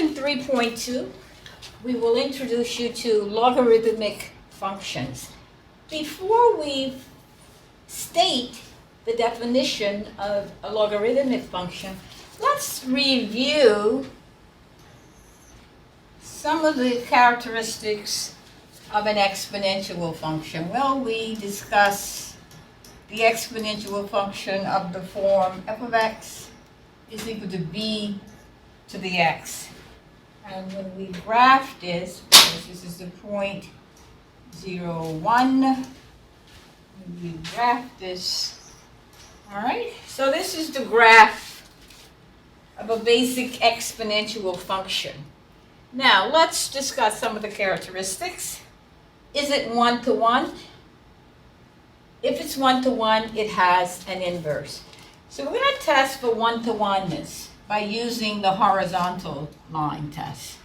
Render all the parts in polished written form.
section 3.2, we will introduce you to logarithmic functions. Before we state the definition of a logarithmic function, let's review some of the characteristics of an exponential function. Well, we discussed the exponential function of the form f of x is equal to b to the x. And when we graph this, because this is the point 0, 1, when we graph this, all right? So this is the graph of a basic exponential function. Now, let's discuss some of the characteristics. Is it 1-to-1? If it's 1-to-1, it has an inverse. So we're going to test for 1-to-1-ness by using the horizontal line test.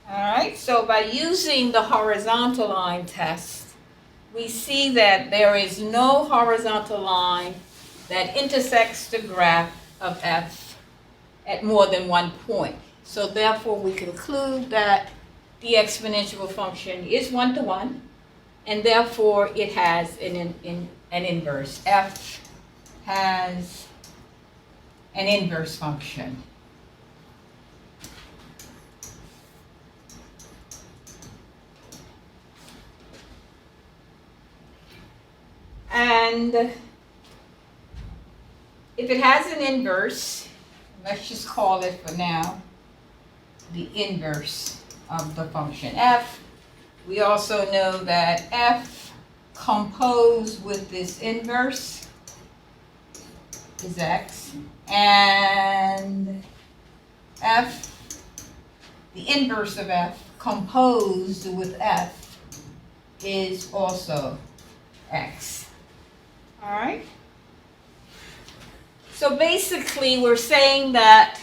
All right, so by using the horizontal line test, we see that there is no horizontal line that intersects the graph of f at more than one point. So therefore, we conclude that the exponential function is 1-to-1, and therefore it has an inverse. F has an inverse function. And if it has an inverse, let's just call it for now the inverse of the function f. We also know that f composed with this inverse is x, and f, the inverse of f composed with f is also x. All right? So basically, we're saying that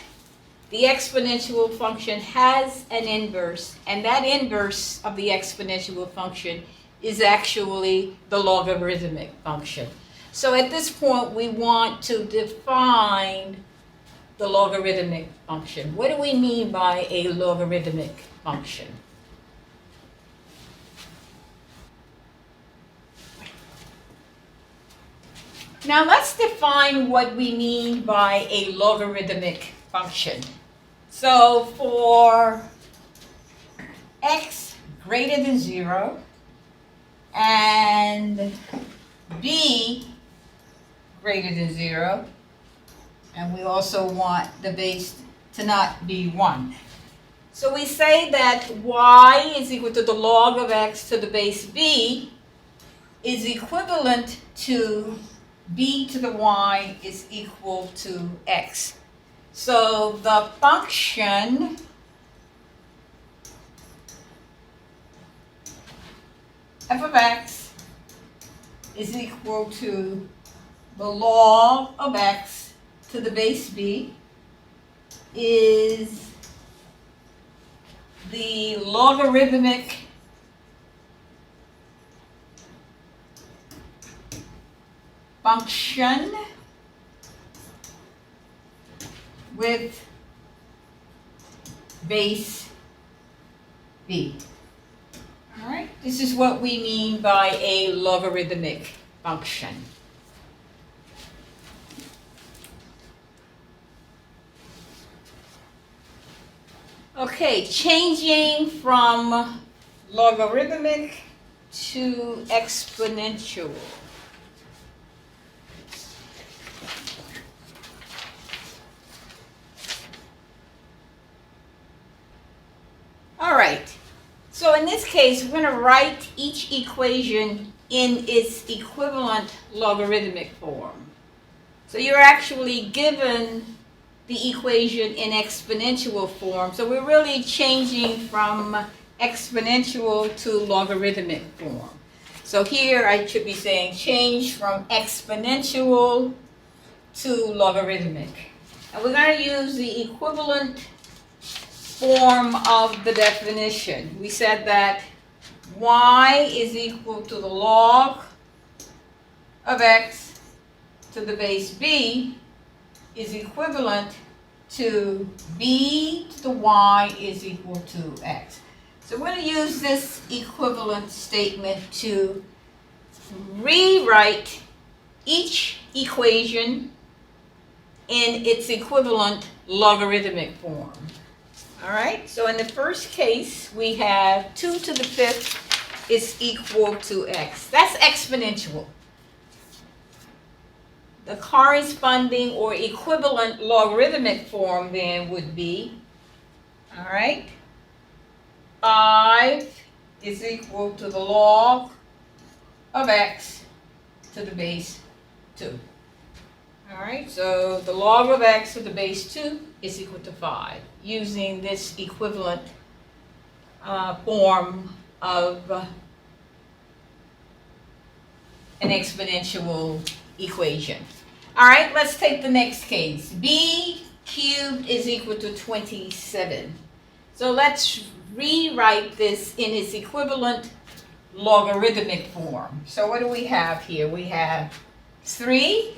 the exponential function has an inverse, and that inverse of the exponential function is actually the logarithmic function. So at this point, we want to define the logarithmic function. What do we mean by a logarithmic function? Now let's define what we mean by a logarithmic function. So for x greater than 0 and b greater than 0, and we also want the base to not be 1. So we say that y is equal to the log of x to the base b is equivalent to b to the y is equal to x. So the function f of x is equal to the log of x to the base b is the logarithmic function with base b. All right, this is what we mean by a logarithmic function. Okay, changing from logarithmic to exponential. All right, so in this case, we're going to write each equation in its equivalent logarithmic form. So you're actually given the equation in exponential form. So we're really changing from exponential to logarithmic form. So here I should be saying change from exponential to logarithmic. And we're going to use the equivalent form of the definition. We said that y is equal to the log of x to the base b is equivalent to b to the y is equal to x. So we're going to use this equivalent statement to rewrite each equation in its equivalent logarithmic form. All right, so in the first case, we have 2 to the 5th is equal to x. That's exponential. The corresponding or equivalent logarithmic form then would be, all right, 5 is equal to the log of x to the base 2. All right, so the log of x to the base 2 is equal to 5, using this equivalent form of an exponential equation. All right, let's take the next case. B cubed is equal to 27. So let's rewrite this in its equivalent logarithmic form. So what do we have here? We have 3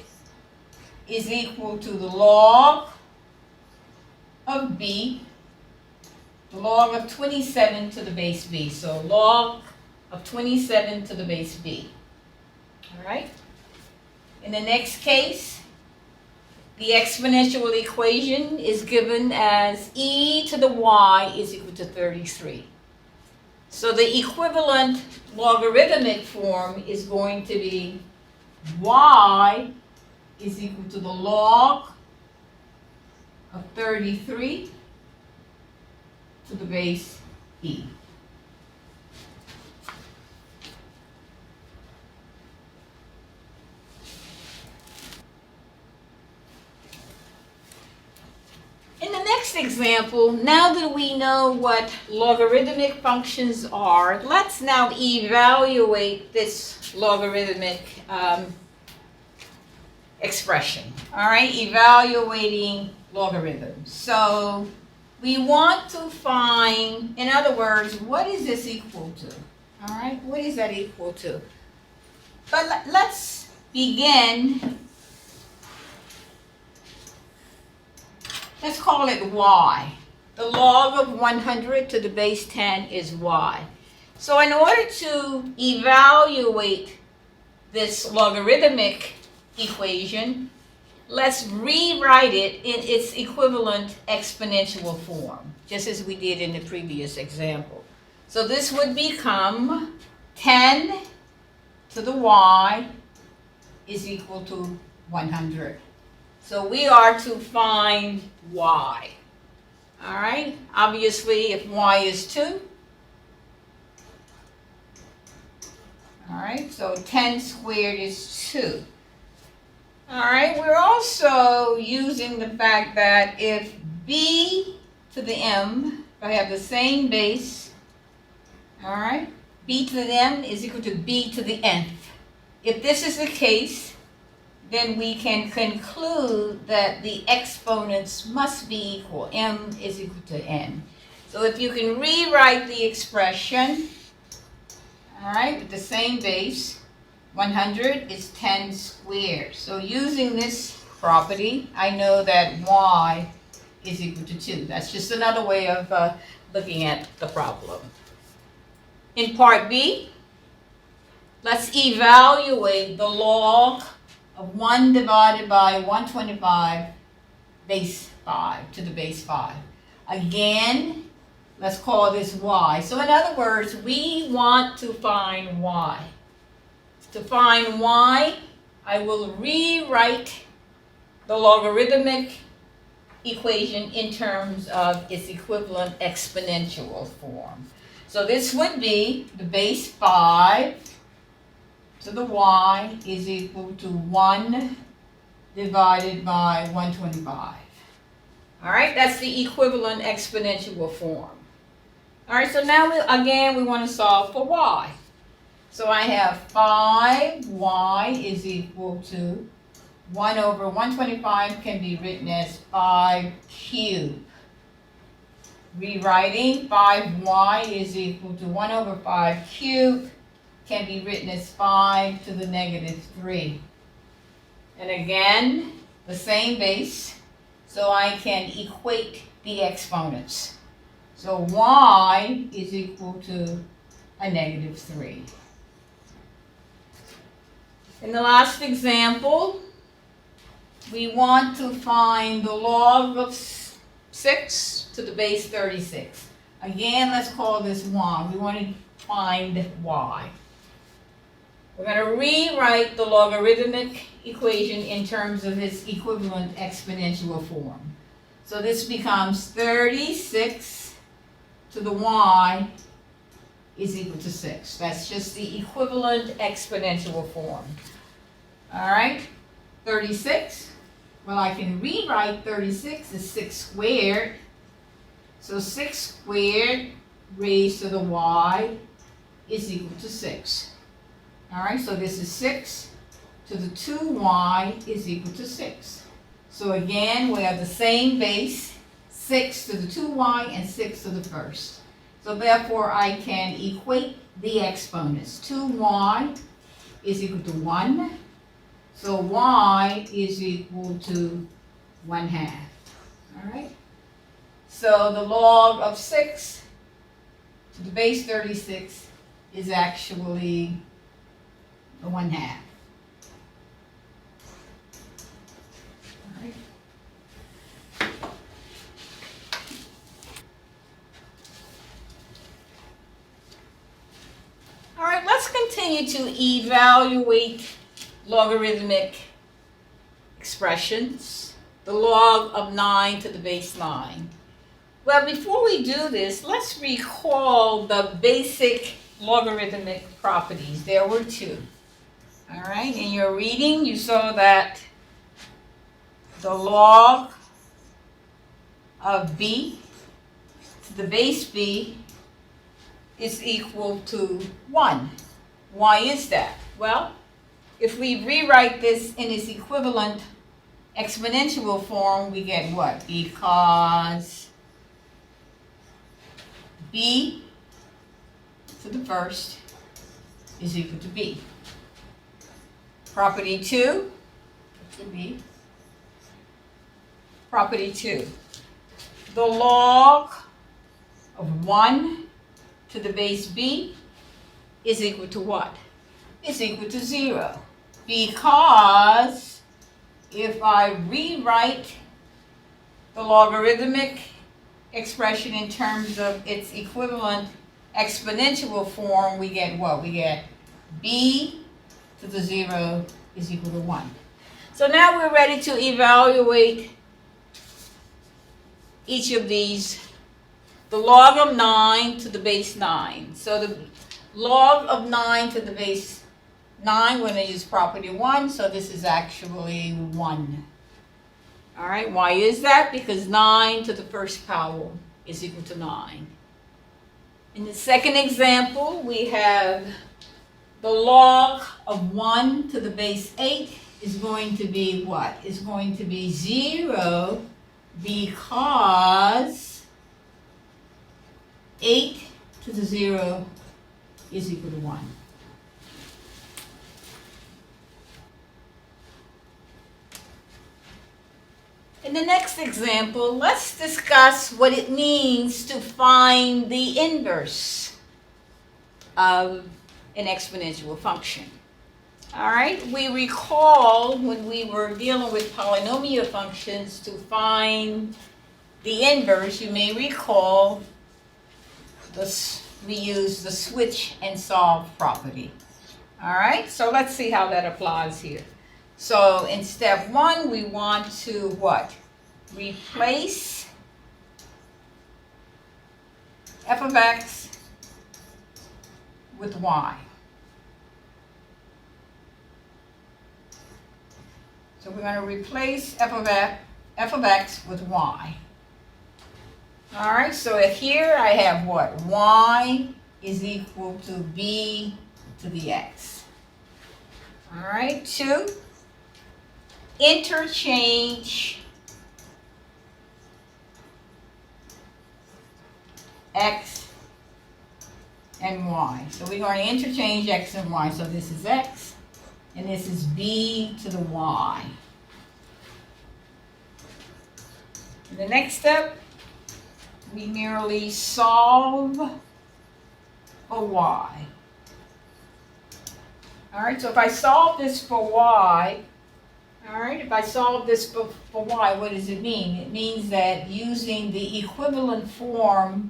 is equal to the log of b, the log of 27 to the base b. So log of 27 to the base b. All right? In the next case, the exponential equation is given as e to the y is equal to 33. So the equivalent logarithmic form is going to be y is equal to the log of 33 to the base e. In the next example, now that we know what logarithmic functions are, let's now evaluate this logarithmic expression. All right, evaluating logarithms. So we want to find, in other words, what is this equal to? All right, what is that equal to? But let's begin. Let's call it y. The log of 100 to the base 10 is y. So in order to evaluate this logarithmic equation, let's rewrite it in its equivalent exponential form, just as we did in the previous example. So this would become 10 to the y is equal to 100. So we are to find y. All right, obviously if y is 2, all right, so 10 squared is 2. All right, we're also using the fact that if b to the m, if I have the same base, all right, b to the m is equal to b to the nth. If this is the case, then we can conclude that the exponents must be equal. M is equal to n. So if you can rewrite the expression, all right, with the same base, 100 is 10 squared. So using this property, I know that y is equal to 2. That's just another way of looking at the problem. In part B, let's evaluate the log of 1 divided by 125 base 5 to the base 5. Again, let's call this y. So in other words, we want to find y. To find y, I will rewrite the logarithmic equation in terms of its equivalent exponential form. So this would be the base 5 to the y is equal to 1 divided by 125. All right, that's the equivalent exponential form. All right, so now we want to solve for y. So I have 5y is equal to 1 over 125 can be written as 5 cubed. Rewriting 5y is equal to 1 over 5 cubed can be written as 5 to the negative 3. And again, the same base. so I can equate the exponents. So y is equal to a -3. In the last example, we want to find the log of 6 to the base 36. Again, let's call this y. We want to find y. We're going to rewrite the logarithmic equation in terms of its equivalent exponential form. So this becomes 36 to the y is equal to 6. That's just the equivalent exponential form. All right, 36. Well, I can rewrite 36 as 6 squared. So 6 squared raised to the y is equal to 6. All right, so this is 6 to the 2y is equal to 6. So again, we have the same base, 6 to the 2y and 6 to the first. So therefore, I can equate the exponents. 2y is equal to 1. So y is equal to 1/2. All right? So the log of 6 to the base 36 is actually the 1/2. All right. All right, let's continue to evaluate logarithmic expressions. The log of 9 to the base 9. Well, before we do this, let's recall the basic logarithmic properties. There were 2. All right, in your reading, you saw that the log of b to the base b is equal to 1. Why is that? Well, if we rewrite this in its equivalent exponential form, we get what? Because b to the first is equal to b. Property 2 to b. Property 2. The log of 1 to the base b is equal to what? Is equal to 0. Because if I rewrite the logarithmic expression in terms of its equivalent exponential form, we get what? We get b to the 0 is equal to 1. So now we're ready to evaluate each of these. The log of 9 to the base 9. So the log of 9 to the base 9, we're going to use property 1, so this is actually 1. All right, why is that? Because 9 to the first power is equal to 9. In the second example, we have the log of 1 to the base 8 is going to be what? It's going to be 0 because 8 to the 0 is equal to 1. In the next example, let's discuss what it means to find the inverse of an exponential function. All right, we recall when we were dealing with polynomial functions, to find the inverse, you may recall we use the switch and solve property. All right, so let's see how that applies here. So in step 1, we want to what? Replace f of x with y. So we're going to replace f of x with y. All right, so here I have what? Y is equal to b to the x. All right, 2. Interchange x and y. So we're going to interchange x and y. So this is x, and this is b to the y. The next step, we merely solve for y. All right, so if I solve this for y, all right, if I solve this for y, what does it mean? It means that using the equivalent form,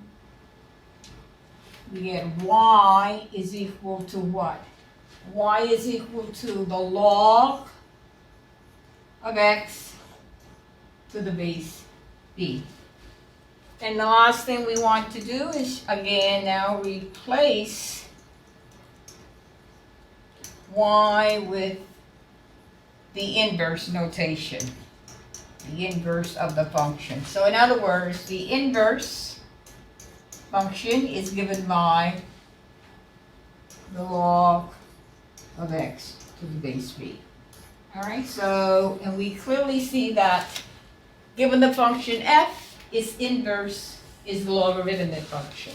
we get y is equal to what? Y is equal to the log of x to the base b. And the last thing we want to do is, again, now replace y with the inverse notation, the inverse of the function. So in other words, the inverse function is given by the log of x to the base b. All right, so, and we clearly see that given the function f, its inverse is the logarithmic function.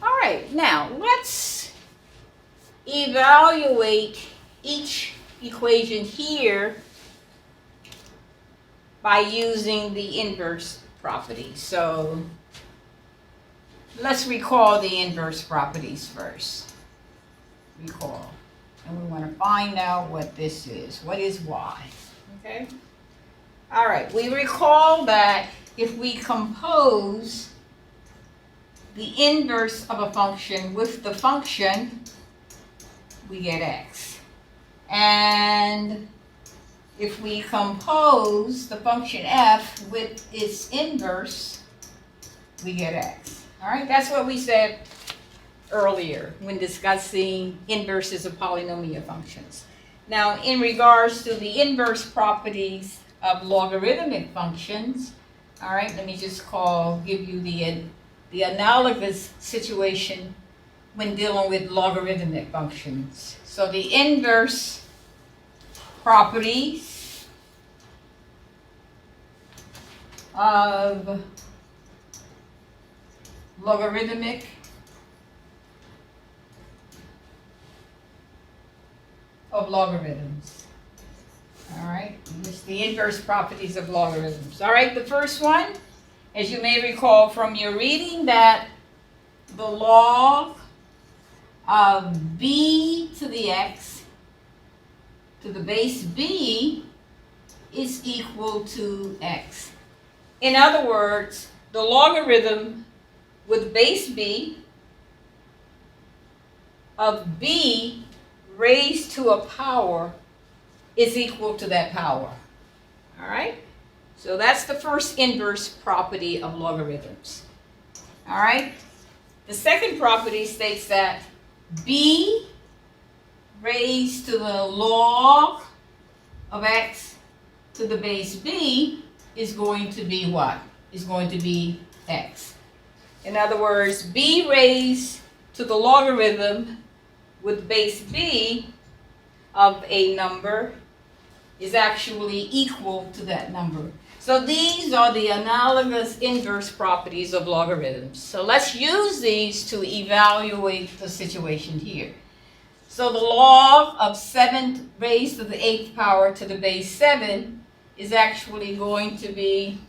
All right, now let's evaluate each equation here by using the inverse property. So let's recall the inverse properties first. Recall. And we want to find out what this is. What is y? Okay? All right, we recall that if we compose the inverse of a function with the function, we get x. And if we compose the function f with its inverse, we get x. All right, that's what we said earlier when discussing inverses of polynomial functions. Now, in regards to the inverse properties of logarithmic functions, all right, let me just give you the analogous situation when dealing with logarithmic functions. So the inverse properties of logarithmic of logarithms. All right, it's the inverse properties of logarithms. All right, the first one, as you may recall from your reading, that the log of b to the x to the base b is equal to x. In other words, the logarithm with base b of b raised to a power is equal to that power. All right? So that's the first inverse property of logarithms. All right? The second property states that b raised to the log of x to the base b is going to be what? Is going to be x. In other words, b raised to the logarithm with base b of a number is actually equal to that number. So these are the analogous inverse properties of logarithms. So let's use these to evaluate the situation here. So the log of 7 raised to the 8th power to the base 7 is actually going to be,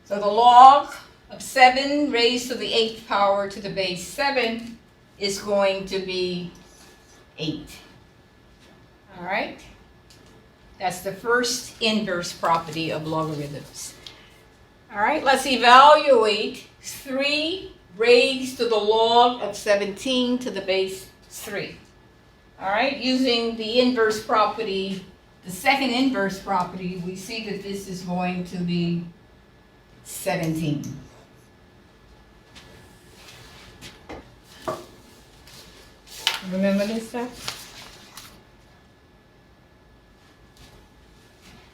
so the log of 7 raised to the 8th power to the base 7 is going to be 8. All right? That's the first inverse property of logarithms. All right, let's evaluate 3 raised to the log of 17 to the base 3. All right, using the inverse property, the second inverse property, we see that this is going to be 17. Remember this stuff?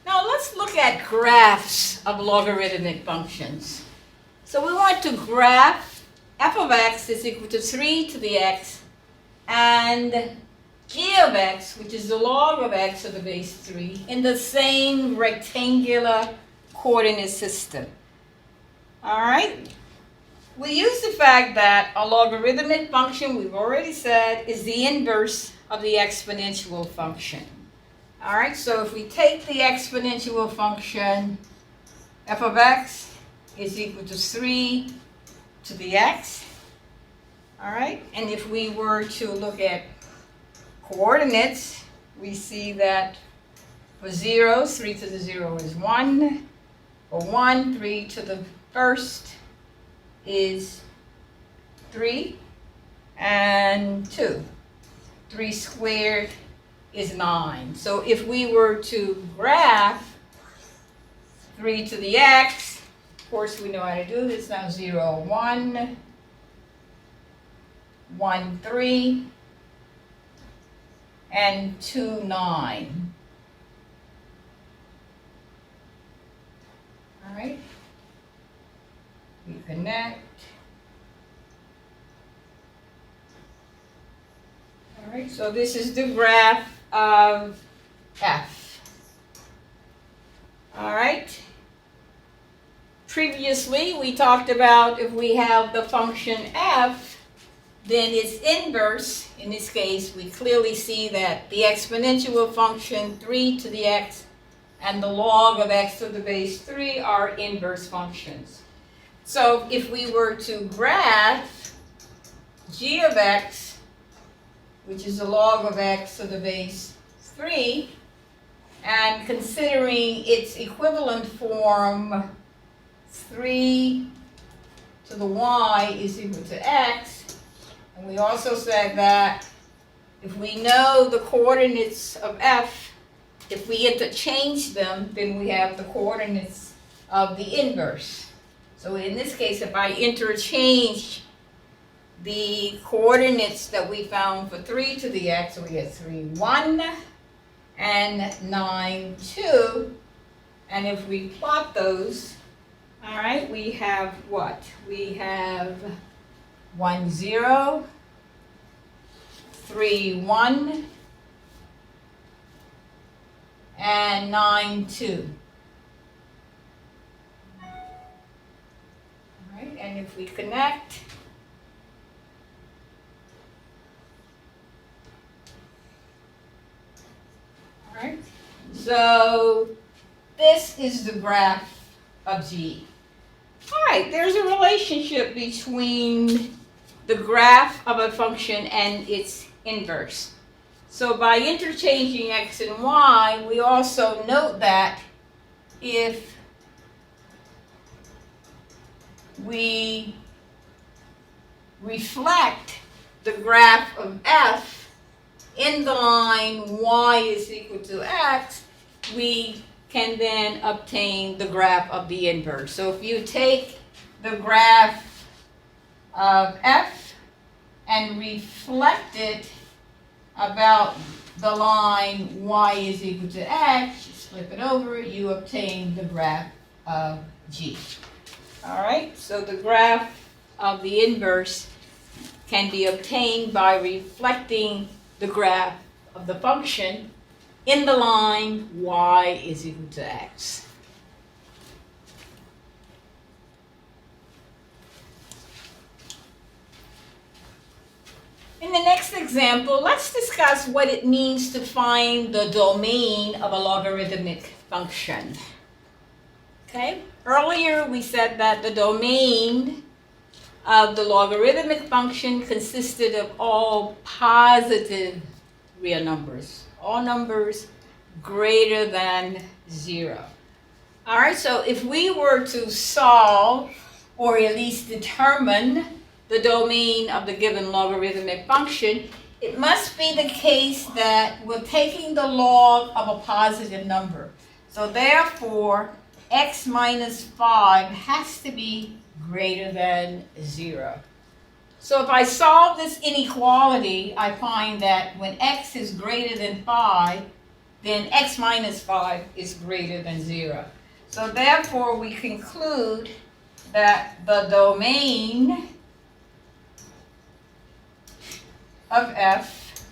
Now let's look at graphs of logarithmic functions. So we want to graph f of x is equal to 3 to the x and g of x, which is the log of x to the base 3, in the same rectangular coordinate system. All right? we use the fact that a logarithmic function, we've already said, is the inverse of the exponential function. All right, so if we take the exponential function, f of x is equal to 3 to the x. All right, and if we were to look at coordinates, we see that for 0, 3 to the 0 is 1. For 1, 3 to the first is 3. And 2. 3 squared is 9. So if we were to graph 3 to the x, of course we know how to do this now. 0, 1, 1, 3, and 2, 9. All right. We connect. All right, so this is the graph of f. All right. Previously, we talked about if we have the function f, then its inverse, in this case, we clearly see that the exponential function 3 to the x and the log of x to the base 3 are inverse functions. So if we were to graph g of x, which is the log of x to the base 3, and considering its equivalent form 3 to the y is equal to x, and we also said that if we know the coordinates of f, if we interchange them, then we have the coordinates of the inverse. So in this case, if I interchange the coordinates that we found for 3 to the x, so we get 3, 1, and 9, 2. And if we plot those, all right, we have what? We have 1, 0, 3, 1, and 9, 2. All right, and if we connect, all right, so this is the graph of g. All right, there's a relationship between the graph of a function and its inverse. So by interchanging x and y, we also note that if we reflect the graph of f in the line y is equal to x, we can then obtain the graph of the inverse. So if you take the graph of f and reflect it about the line y is equal to x, you flip it over, you obtain the graph of g. All right, so the graph of the inverse can be obtained by reflecting the graph of the function in the line y is equal to x. In the next example, let's discuss what it means to find the domain of a logarithmic function. Okay, earlier we said that the domain of the logarithmic function consisted of all positive real numbers, all numbers greater than 0. All right, so if we were to solve, or at least determine, the domain of the given logarithmic function, it must be the case that we're taking the log of a positive number. So therefore, x minus 5 has to be greater than 0. So if I solve this inequality, I find that when x is greater than 5, then x minus 5 is greater than 0. So therefore, we conclude that the domain of f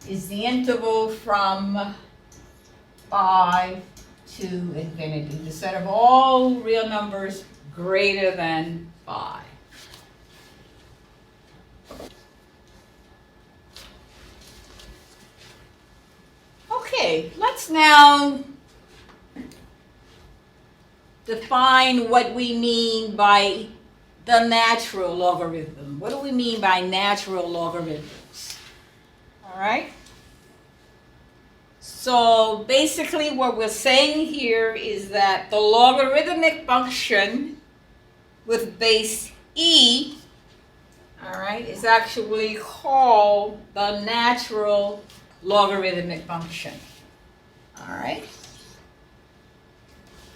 is the interval from 5 to infinity, the set of all real numbers greater than 5. Okay, let's now define what we mean by the natural logarithm. What do we mean by natural logarithms? All right? So basically what we're saying here is that the logarithmic function with base e, all right, is actually called the natural logarithmic function. All right?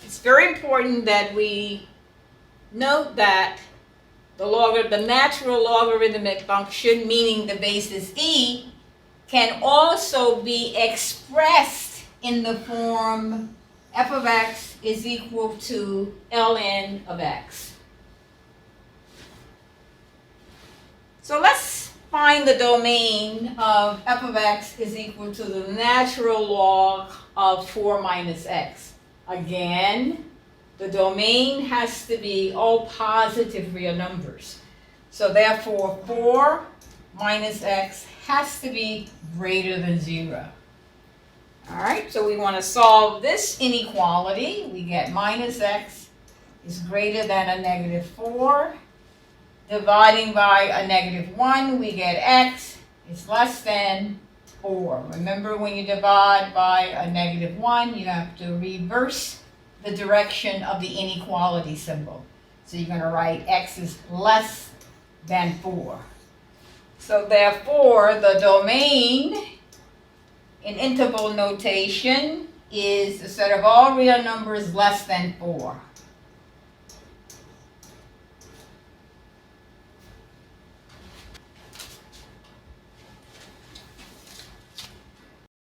It's very important that we note that the natural logarithmic function, meaning the basis e, can also be expressed in the form f of x is equal to ln of x. So let's find the domain of f of x is equal to the natural log of 4 minus x. Again, the domain has to be all positive real numbers. So therefore, 4 minus x has to be greater than 0. All right, so we want to solve this inequality. We get minus x is greater than a negative 4. Dividing by a negative 1, we get x is less than 4. Remember, when you divide by a negative 1, you have to reverse the direction of the inequality symbol. So you're going to write x is less than 4. So therefore, the domain in interval notation is a set of all real numbers less than 4.